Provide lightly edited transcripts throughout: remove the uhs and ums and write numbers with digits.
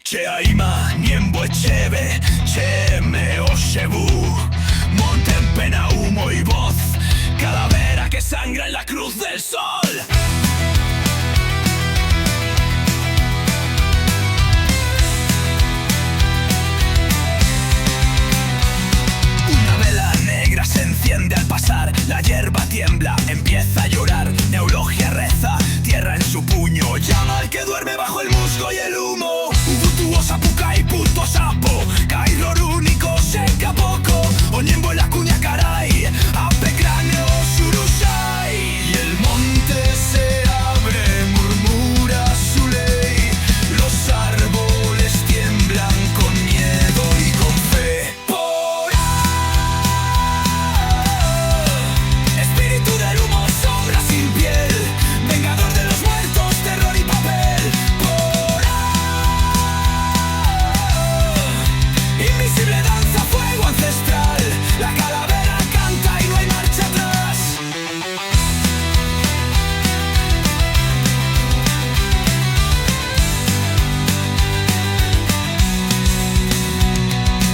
Cheaima, niembo echeve, cheme oshebu. Monte en pena, humo y voz, calavera que sangra en la cruz del sol. Una vela negra se enciende al pasar, la hierba tiembla, empieza a llorar. Neurologia reza, tierra en su puño, llama al que duerme bajo el musgo y el humo. Udutuosa puka y puto sapo, kairoruniko seca poco, oniembo en la cuña caray, ape cráneo surusai. Y el monte se abre, murmura su ley, los árboles tiemblan con miedo y con fe. Por espíritu del humo, sombra sin piel, vengador de los muertos, terror y papel. Por invisible danza, fuego ancestral, la calavera canta y no hay marcha atrás.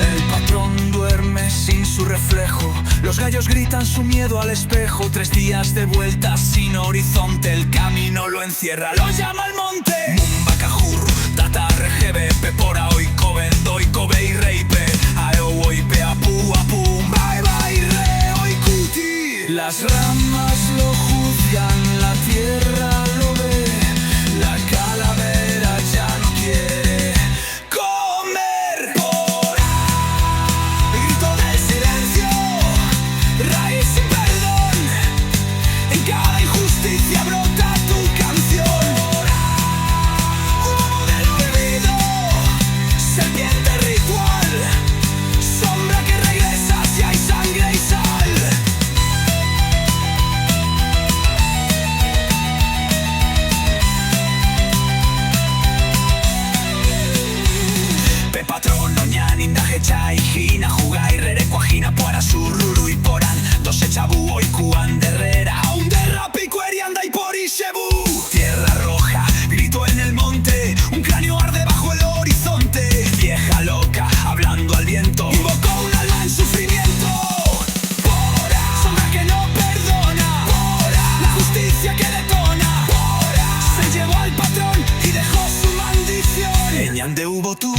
El patrón duerme sin su reflejo, los gallos gritan su miedo al espejo. 3 días de vuelta sin horizonte, el camino lo encierra, lo llama el monte. Mumbakajur, tata regebe, pepora oiko vendo y kobe y reipe. Aeo oipe apu apu, bye bye re oikuti. Las ramas lo juzgan, la tierra lo ve, la calavera ya no quiere comer. Por el grito del silencio, raíz sin perdón, en cada injusticia brota tu canción. Humo del olvido, serpiente ritual, sombra que regresa si hay sangre y sal. Pe patrón oñan indajechai, hina jugai rerecuajina puara surruru y poran. Dos echabu oikuan derrera, un derrapi cuerianda y por ishebu. Tierra roja, grito en el monte, un cráneo arde bajo el horizonte. Vieja loca, hablando al viento, invocó un alma en sufrimiento. Pora, sombra que no perdona. Pora, la justicia que detona. Pora, se llevó al patrón y dejó su maldición. Eñande hubo tú,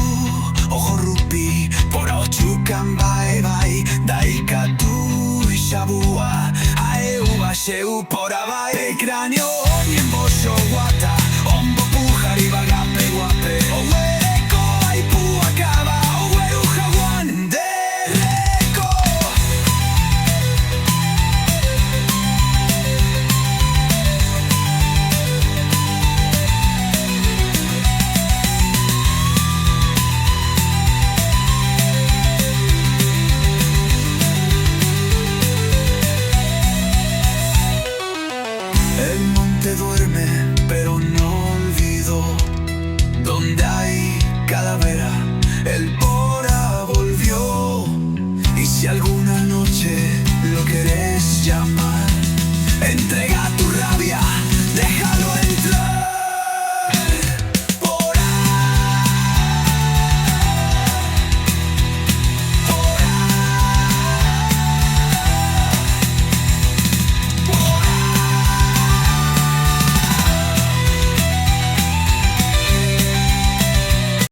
ojo rupi, pora ochukan bye bye, daika tu y shabua, aeu basheu pora bye. Pe cráneo